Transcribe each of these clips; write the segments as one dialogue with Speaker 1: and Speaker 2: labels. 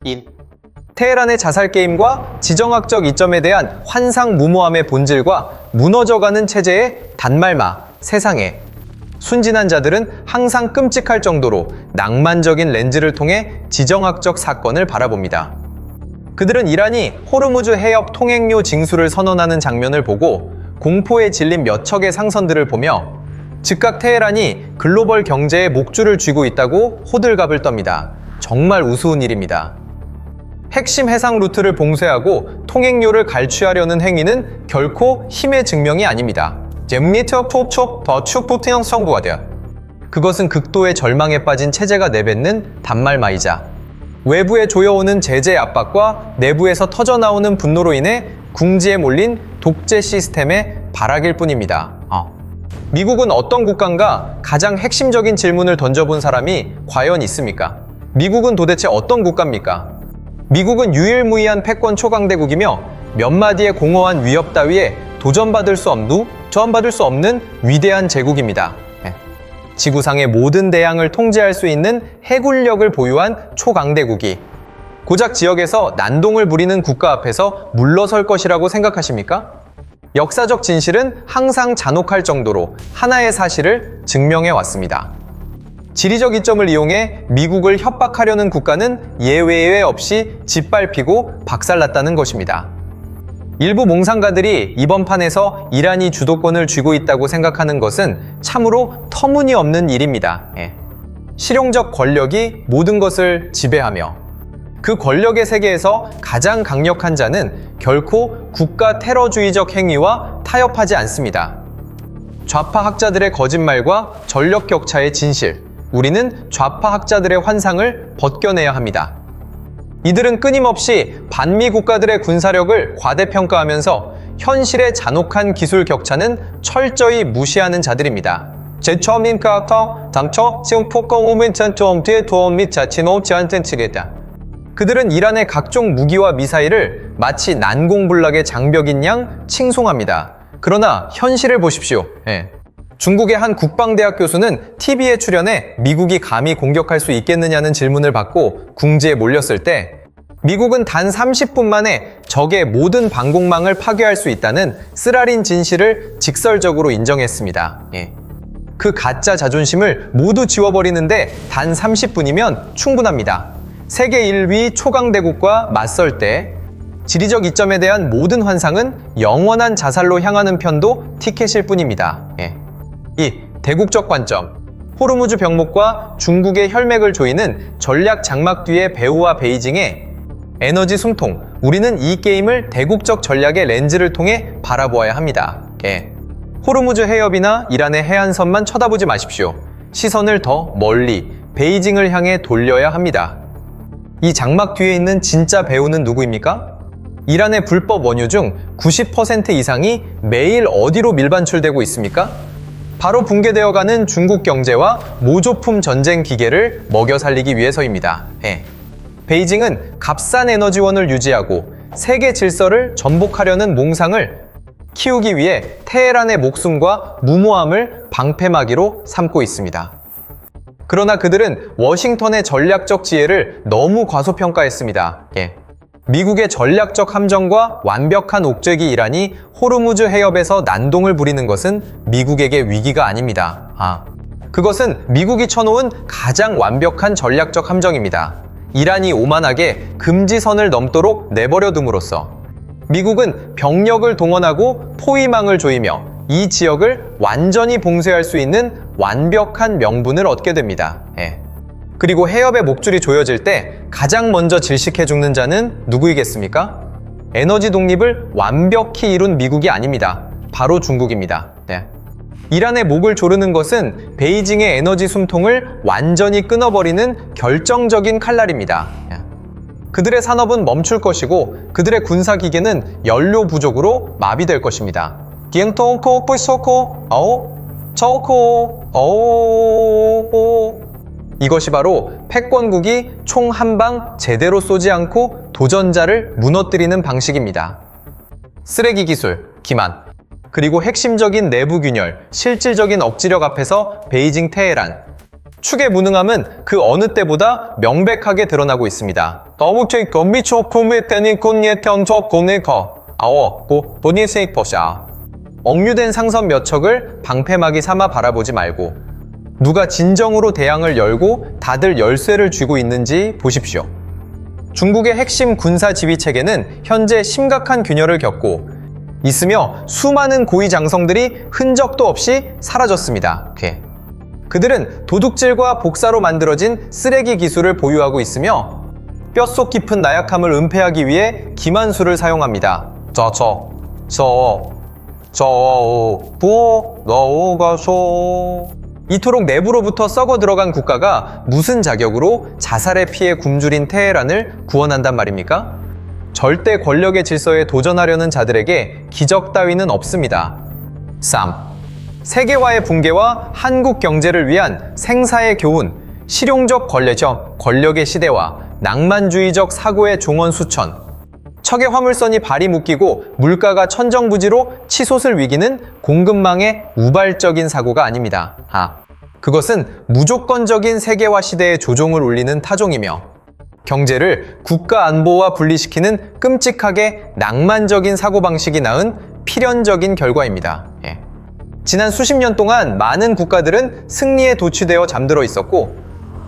Speaker 1: 인.
Speaker 2: 테헤란의 자살 게임과 지정학적 이점에 대한 환상무모함의 본질과 무너져가는 체제의 단말마, 세상에. 순진한 자들은 항상 끔찍할 정도로 낭만적인 렌즈를 통해 지정학적 사건을 바라봅니다. 그들은 이란이 호르무즈 해협 통행료 징수를 선언하는 장면을 보고 공포에 질린 몇 척의 상선들을 보며 즉각 테헤란이 글로벌 경제에 목줄을 쥐고 있다고 호들갑을 떱니다. 정말 우스운 일입니다. 핵심 해상 루트를 봉쇄하고 통행료를 갈취하려는 행위는 결코 힘의 증명이 아닙니다. 그것은 극도의 절망에 빠진 체제가 내뱉는 단말마이자 외부에 조여오는 제재 압박과 내부에서 터져나오는 분노로 인해 궁지에 몰린 독재 시스템의 발악일 뿐입니다. 미국은 어떤 국가인가 가장 핵심적인 질문을 던져본 사람이 과연 있습니까? 미국은 도대체 어떤 국가입니까? 미국은 유일무이한 패권 초강대국이며 몇 마디의 공허한 위협 따위에 도전받을 수 없는 위대한 제국입니다. 지구상의 모든 대양을 통제할 수 있는 해군력을 보유한 초강대국이 고작 지역에서 난동을 부리는 국가 앞에서 물러설 것이라고 생각하십니까? 역사적 진실은 항상 잔혹할 정도로 하나의 사실을 증명해 왔습니다. 지리적 이점을 이용해 미국을 협박하려는 국가는 예외 없이 짓밟히고 박살났다는 것입니다. 일부 몽상가들이 이번 판에서 이란이 주도권을 쥐고 있다고 생각하는 것은 참으로 터무니없는 일입니다. 실용적 권력이 모든 것을 지배하며 그 권력의 세계에서 가장 강력한 자는 결코 국가 테러주의적 행위와 타협하지 않습니다. 좌파 학자들의 거짓말과 전력 격차의 진실, 우리는 좌파 학자들의 환상을 벗겨내야 합니다. 이들은 끊임없이 반미 국가들의 군사력을 과대평가하면서 현실의 잔혹한 기술 격차는 철저히 무시하는 자들입니다. 그들은 이란의 각종 무기와 미사일을 마치 난공불락의 장벽인 양 칭송합니다. 그러나 현실을 보십시오. 중국의 한 국방대학 교수는 TV에 출연해 미국이 감히 공격할 수 있겠느냐는 질문을 받고 궁지에 몰렸을 때 미국은 단 30분 만에 적의 모든 방공망을 파괴할 수 있다는 쓰라린 진실을 직설적으로 인정했습니다. 그 가짜 자존심을 모두 지워버리는데 단 30분이면 충분합니다. 세계 1위 초강대국과 맞설 때 지리적 이점에 대한 모든 환상은 영원한 자살로 향하는 편도 티켓일 뿐입니다. 2. 대국적 관점. 호르무즈 병목과 중국의 혈맥을 조이는 전략 장막 뒤의 배후와 베이징의 에너지 숨통. 우리는 이 게임을 대국적 전략의 렌즈를 통해 바라보아야 합니다. 호르무즈 해협이나 이란의 해안선만 쳐다보지 마십시오. 시선을 더 멀리 베이징을 향해 돌려야 합니다. 이 장막 뒤에 있는 진짜 배후는 누구입니까? 이란의 불법 원유 중 90% 이상이 매일 어디로 밀반출되고 있습니까? 바로 붕괴되어가는 중국 경제와 모조품 전쟁 기계를 먹여 살리기 위해서입니다. 베이징은 값싼 에너지원을 유지하고 세계 질서를 전복하려는 몽상을 키우기 위해 테헤란의 목숨과 무모함을 방패막이로 삼고 있습니다. 그러나 그들은 워싱턴의 전략적 지혜를 너무 과소평가했습니다. 미국의 전략적 함정과 완벽한 옥죄기 이란이 호르무즈 해협에서 난동을 부리는 것은 미국에게 위기가 아닙니다. 그것은 미국이 쳐놓은 가장 완벽한 전략적 함정입니다. 이란이 오만하게 금지선을 넘도록 내버려둠으로써 미국은 병력을 동원하고 포위망을 조이며 이 지역을 완전히 봉쇄할 수 있는 완벽한 명분을 얻게 됩니다. 그리고 해협의 목줄이 조여질 때 가장 먼저 질식해 죽는 자는 누구이겠습니까? 에너지 독립을 완벽히 이룬 미국이 아닙니다. 바로 중국입니다. 이란의 목을 조르는 것은 베이징의 에너지 숨통을 완전히 끊어버리는 결정적인 칼날입니다. 그들의 산업은 멈출 것이고 그들의 군사기계는 연료 부족으로 마비될 것입니다. 이것이 바로 패권국이 총 한 방 제대로 쏘지 않고 도전자를 무너뜨리는 방식입니다. 쓰레기 기술, 기만, 그리고 핵심적인 내부 균열, 실질적인 억지력 앞에서 베이징, 테헤란, 축의 무능함은 그 어느 때보다 명백하게 드러나고 있습니다. 억류된 상선 몇 척을 방패막이 삼아 바라보지 말고 누가 진정으로 대양을 열고 다들 열쇠를 쥐고 있는지 보십시오. 중국의 핵심 군사 지휘 체계는 현재 심각한 균열을 겪고 있으며 수많은 고위 장성들이 흔적도 없이 사라졌습니다. 그들은 도둑질과 복사로 만들어진 쓰레기 기술을 보유하고 있으며 뼛속 깊은 나약함을 은폐하기 위해 기만술을 사용합니다. 이토록 내부로부터 썩어 들어간 국가가 무슨 자격으로 자살의 피해 굶주린 테헤란을 구원한단 말입니까? 절대 권력의 질서에 도전하려는 자들에게 기적 따위는 없습니다. 3. 세계화의 붕괴와 한국 경제를 위한 생사의 교훈, 실용적 권력의 시대와 낭만주의적 사고의 종언 수천. 척의 화물선이 발이 묶이고 물가가 천정부지로 치솟을 위기는 공급망의 우발적인 사고가 아닙니다. 그것은 무조건적인 세계화 시대의 조종을 울리는 타종이며 경제를 국가 안보와 분리시키는 끔찍하게 낭만적인 사고방식이 낳은 필연적인 결과입니다. 지난 수십 년 동안 많은 국가들은 승리에 도취되어 잠들어 있었고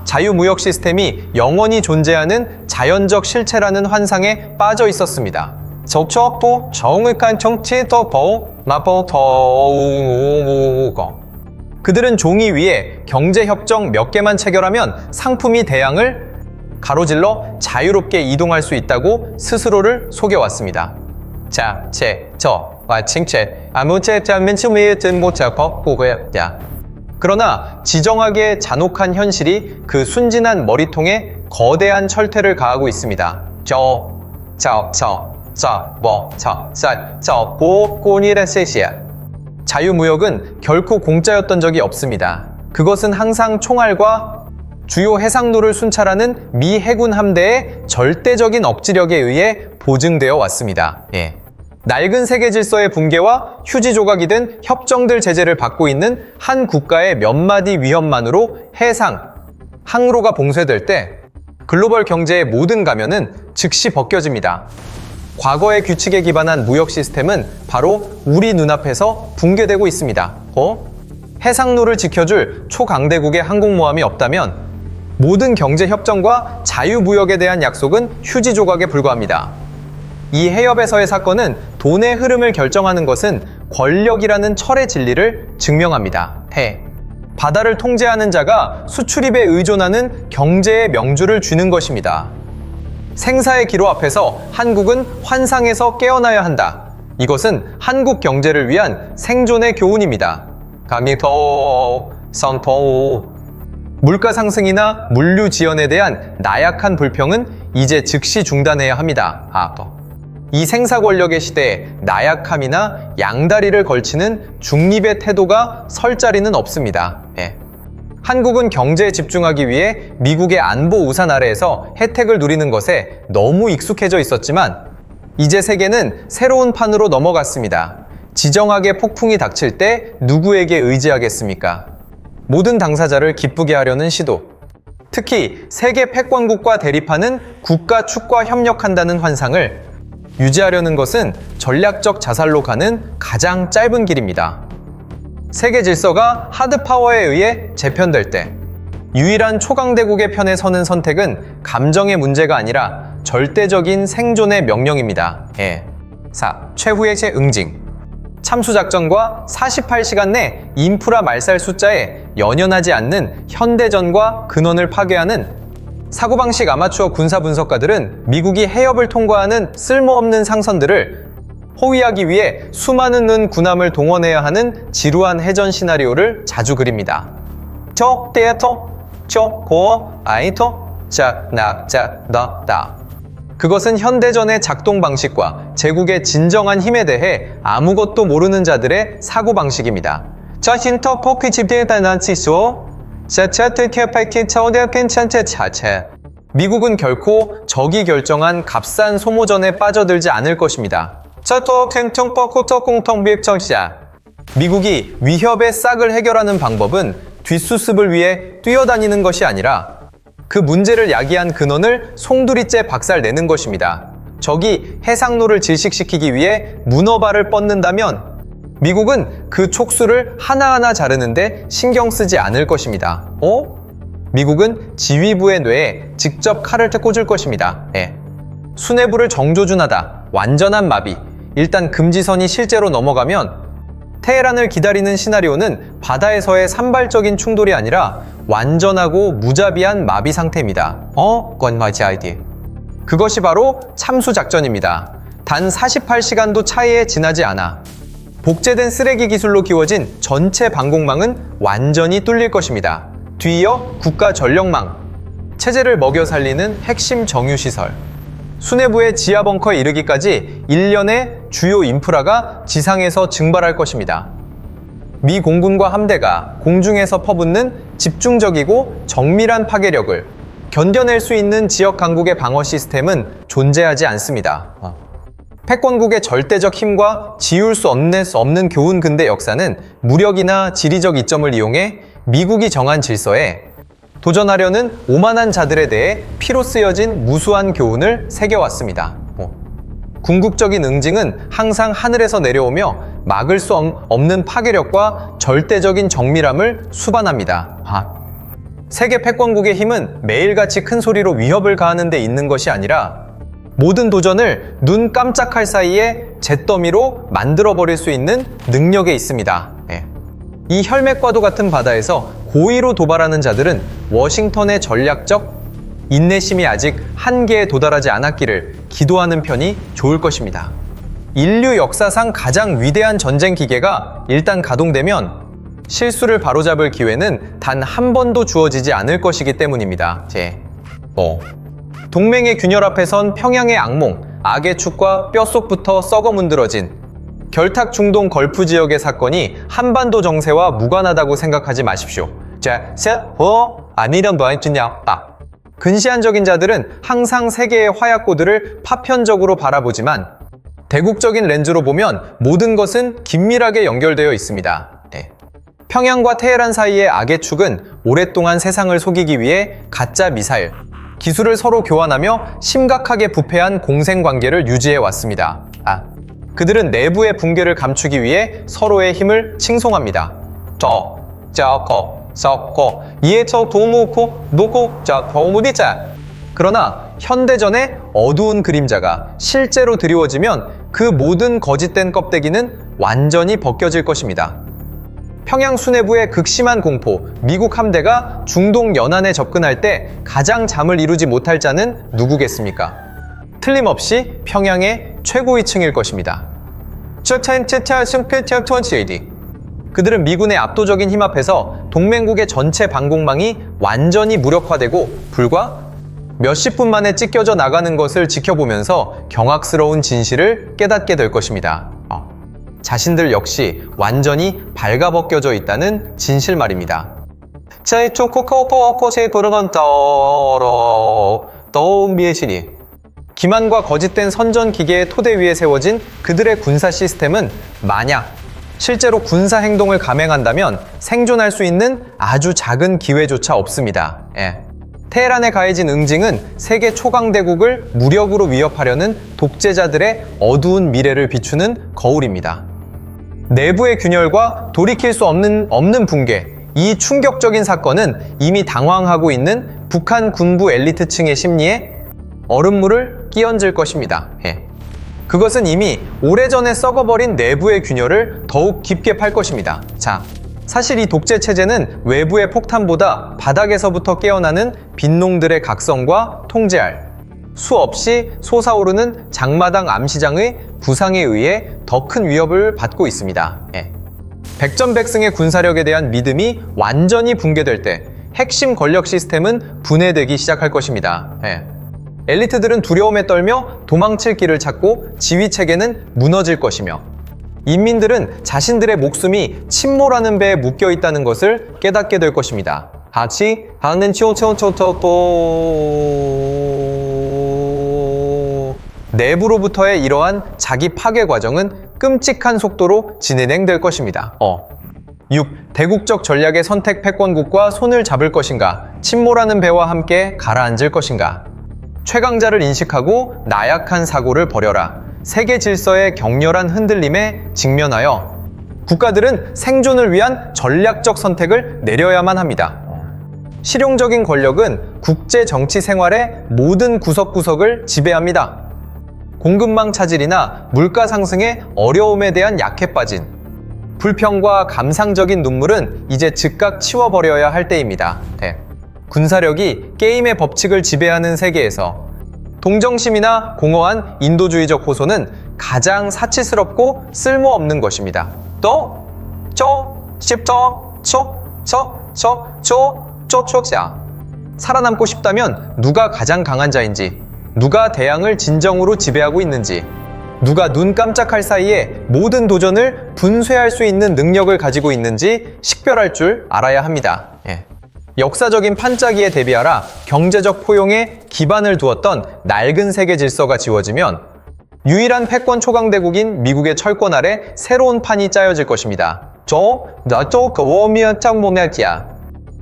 Speaker 2: 자유무역 시스템이 영원히 존재하는 자연적 실체라는 환상에 빠져 있었습니다. 그들은 종이 위에 경제협정 몇 개만 체결하면 상품이 대양을 가로질러 자유롭게 이동할 수 있다고 스스로를 속여왔습니다. 그러나 지정하게 잔혹한 현실이 그 순진한 머리통에 거대한 철퇴를 가하고 있습니다. 자유무역은 결코 공짜였던 적이 없습니다. 그것은 항상 총알과 주요 해상로를 순찰하는 미 해군 함대의 절대적인 억지력에 의해 보증되어 왔습니다. 낡은 세계 질서의 붕괴와 휴지 조각이 된 협정들 제재를 받고 있는 한 국가의 몇 마디 위협만으로 해상, 항로가 봉쇄될 때 글로벌 경제의 모든 가면은 즉시 벗겨집니다. 과거의 규칙에 기반한 무역 시스템은 바로 우리 눈앞에서 붕괴되고 있습니다. 해상로를 지켜줄 초강대국의 항공모함이 없다면 모든 경제협정과 자유무역에 대한 약속은 휴지 조각에 불과합니다. 이 해협에서의 사건은 돈의 흐름을 결정하는 것은 권력이라는 철의 진리를 증명합니다. 바다를 통제하는 자가 수출입에 의존하는 경제의 명주를 쥐는 것입니다. 생사의 기로 앞에서 한국은 환상에서 깨어나야 한다. 이것은 한국 경제를 위한 생존의 교훈입니다. 물가 상승이나 물류 지연에 대한 나약한 불평은 이제 즉시 중단해야 합니다. 이 생사 권력의 시대에 나약함이나 양다리를 걸치는 중립의 태도가 설 자리는 없습니다. 한국은 경제에 집중하기 위해 미국의 안보 우산 아래에서 혜택을 누리는 것에 너무 익숙해져 있었지만 이제 세계는 새로운 판으로 넘어갔습니다. 지정학의 폭풍이 닥칠 때 누구에게 의지하겠습니까? 모든 당사자를 기쁘게 하려는 시도. 특히 세계 패권국과 대립하는 국가 축과 협력한다는 환상을 유지하려는 것은 전략적 자살로 가는 가장 짧은 길입니다. 세계 질서가 하드파워에 의해 재편될 때 유일한 초강대국의 편에 서는 선택은 감정의 문제가 아니라 절대적인 생존의 명령입니다. 4. 최후의 응징. 참수작전과 48시간 내 인프라 말살 숫자에 연연하지 않는 현대전과 근원을 파괴하는 사고방식 아마추어 군사 분석가들은 미국이 해협을 통과하는 쓸모없는 상선들을 호위하기 위해 수많은 군함을 동원해야 하는 지루한 해전 시나리오를 자주 그립니다. 그것은 현대전의 작동 방식과 제국의 진정한 힘에 대해 아무것도 모르는 자들의 사고방식입니다. 미국은 결코 적이 결정한 값싼 소모전에 빠져들지 않을 것입니다. 미국이 위협의 싹을 해결하는 방법은 뒷수습을 위해 뛰어다니는 것이 아니라 그 문제를 야기한 근원을 송두리째 박살내는 것입니다. 적이 해상로를 질식시키기 위해 문어발을 뻗는다면 미국은 그 촉수를 하나하나 자르는데 신경 쓰지 않을 것입니다. 미국은 지휘부의 뇌에 직접 칼을 꽂을 것입니다. 수뇌부를 정조준하다, 완전한 마비, 일단 금지선이 실제로 넘어가면 테헤란을 기다리는 시나리오는 바다에서의 산발적인 충돌이 아니라 완전하고 무자비한 마비 상태입니다. 건마지 아이디. 그것이 바로 참수작전입니다. 단 48시간도 차이에 지나지 않아 복제된 쓰레기 기술로 키워진 전체 방공망은 완전히 뚫릴 것입니다. 뒤이어 국가전력망, 체제를 먹여 살리는 핵심 정유시설, 수뇌부의 지하 벙커에 이르기까지 일련의 주요 인프라가 지상에서 증발할 것입니다. 미 공군과 함대가 공중에서 퍼붓는 집중적이고 정밀한 파괴력을 견뎌낼 수 있는 지역 강국의 방어 시스템은 존재하지 않습니다. 패권국의 절대적 힘과 지울 수 없는 교훈 근대 역사는 무력이나 지리적 이점을 이용해 미국이 정한 질서에 도전하려는 오만한 자들에 대해 피로 쓰여진 무수한 교훈을 새겨왔습니다. 궁극적인 응징은 항상 하늘에서 내려오며 막을 수 없는 파괴력과 절대적인 정밀함을 수반합니다. 세계 패권국의 힘은 매일같이 큰 소리로 위협을 가하는 데 있는 것이 아니라 모든 도전을 눈 깜짝할 사이에 잿더미로 만들어버릴 수 있는 능력에 있습니다. 이 혈맥과도 같은 바다에서 고의로 도발하는 자들은 워싱턴의 전략적 인내심이 아직 한계에 도달하지 않았기를 기도하는 편이 좋을 것입니다. 인류 역사상 가장 위대한 전쟁 기계가 일단 가동되면 실수를 바로잡을 기회는 단 한 번도 주어지지 않을 것이기 때문입니다. 동맹의 균열 앞에 선 평양의 악몽, 악의 축과 뼛속부터 썩어 문드러진 결탁 중동 걸프 지역의 사건이 한반도 정세와 무관하다고 생각하지 마십시오. 근시안적인 자들은 항상 세계의 화약고들을 파편적으로 바라보지만 대국적인 렌즈로 보면 모든 것은 긴밀하게 연결되어 있습니다. 평양과 테헤란 사이의 악의 축은 오랫동안 세상을 속이기 위해 가짜 미사일, 기술을 서로 교환하며 심각하게 부패한 공생관계를 유지해 왔습니다. 그들은 내부의 붕괴를 감추기 위해 서로의 힘을 칭송합니다. 그러나 현대전의 어두운 그림자가 실제로 드리워지면 그 모든 거짓된 껍데기는 완전히 벗겨질 것입니다. 평양 수뇌부의 극심한 공포, 미국 함대가 중동 연안에 접근할 때 가장 잠을 이루지 못할 자는 누구겠습니까? 틀림없이 평양의 최고위층일 것입니다. 그들은 미군의 압도적인 힘 앞에서 동맹국의 전체 방공망이 완전히 무력화되고 불과 몇십 분 만에 찢겨져 나가는 것을 지켜보면서 경악스러운 진실을 깨닫게 될 것입니다. 자신들 역시 완전히 발가벗겨져 있다는 진실 말입니다. 기만과 거짓된 선전 기계의 토대 위에 세워진 그들의 군사 시스템은 만약 실제로 군사 행동을 감행한다면 생존할 수 있는 아주 작은 기회조차 없습니다. 테헤란에 가해진 응징은 세계 초강대국을 무력으로 위협하려는 독재자들의 어두운 미래를 비추는 거울입니다. 내부의 균열과 돌이킬 수 없는 붕괴, 이 충격적인 사건은 이미 당황하고 있는 북한 군부 엘리트층의 심리에 얼음물을 끼얹을 것입니다. 그것은 이미 오래전에 썩어버린 내부의 균열을 더욱 깊게 팔 것입니다. 사실 이 독재 체제는 외부의 폭탄보다 바닥에서부터 깨어나는 빈농들의 각성과 통제할 수없이 솟아오르는 장마당 암시장의 부상에 의해 더 큰 위협을 받고 있습니다. 백전백승의 군사력에 대한 믿음이 완전히 붕괴될 때 핵심 권력 시스템은 분해되기 시작할 것입니다. 엘리트들은 두려움에 떨며 도망칠 길을 찾고 지휘체계는 무너질 것이며 인민들은 자신들의 목숨이 침몰하는 배에 묶여 있다는 것을 깨닫게 될 것입니다. 내부로부터의 이러한 자기 파괴 과정은 끔찍한 속도로 진행될 것입니다. 6. 대국적 전략의 선택 패권국과 손을 잡을 것인가? 침몰하는 배와 함께 가라앉을 것인가? 최강자를 인식하고 나약한 사고를 버려라. 세계 질서의 격렬한 흔들림에 직면하여 국가들은 생존을 위한 전략적 선택을 내려야만 합니다. 실용적인 권력은 국제 정치 생활의 모든 구석구석을 지배합니다. 공급망 차질이나 물가 상승의 어려움에 대한 약해 빠진 불평과 감상적인 눈물은 이제 즉각 치워버려야 할 때입니다. 군사력이 게임의 법칙을 지배하는 세계에서 동정심이나 공허한 인도주의적 호소는 가장 사치스럽고 쓸모없는 것입니다. 또, 자, 살아남고 싶다면 누가 가장 강한 자인지, 누가 대양을 진정으로 지배하고 있는지, 누가 눈 깜짝할 사이에 모든 도전을 분쇄할 수 있는 능력을 가지고 있는지 식별할 줄 알아야 합니다. 역사적인 판짜기에 대비하라 경제적 포용에 기반을 두었던 낡은 세계 질서가 지워지면 유일한 패권 초강대국인 미국의 철권 아래 새로운 판이 짜여질 것입니다.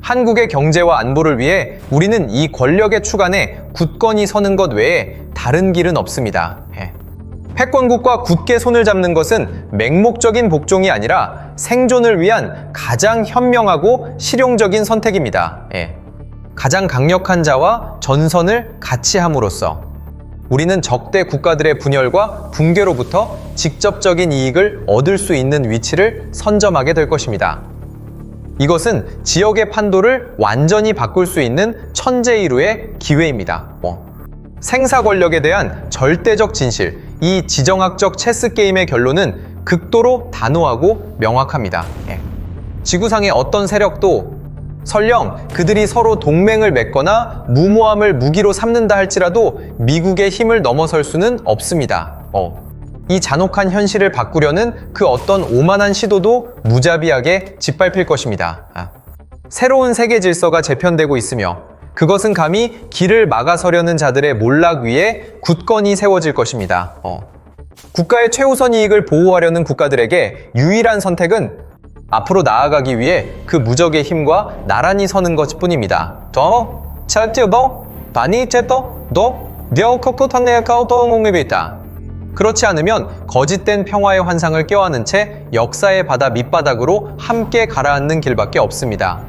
Speaker 2: 한국의 경제와 안보를 위해 우리는 이 권력의 추간에 굳건히 서는 것 외에 다른 길은 없습니다. 패권국과 굳게 손을 잡는 것은 맹목적인 복종이 아니라 생존을 위한 가장 현명하고 실용적인 선택입니다. 가장 강력한 자와 전선을 같이 함으로써 우리는 적대 국가들의 분열과 붕괴로부터 직접적인 이익을 얻을 수 있는 위치를 선점하게 될 것입니다. 이것은 지역의 판도를 완전히 바꿀 수 있는 천재이루의 기회입니다. 생사 권력에 대한 절대적 진실, 이 지정학적 체스 게임의 결론은 극도로 단호하고 명확합니다. 지구상의 어떤 세력도 설령 그들이 서로 동맹을 맺거나 무모함을 무기로 삼는다 할지라도 미국의 힘을 넘어설 수는 없습니다. 이 잔혹한 현실을 바꾸려는 그 어떤 오만한 시도도 무자비하게 짓밟힐 것입니다. 새로운 세계 질서가 재편되고 있으며 그것은 감히 길을 막아서려는 자들의 몰락 위에 굳건히 세워질 것입니다. 국가의 최우선 이익을 보호하려는 국가들에게 유일한 선택은 앞으로 나아가기 위해 그 무적의 힘과 나란히 서는 것뿐입니다. 그렇지 않으면 거짓된 평화의 환상을 껴안은 채 역사의 바다 밑바닥으로 함께 가라앉는 길밖에 없습니다.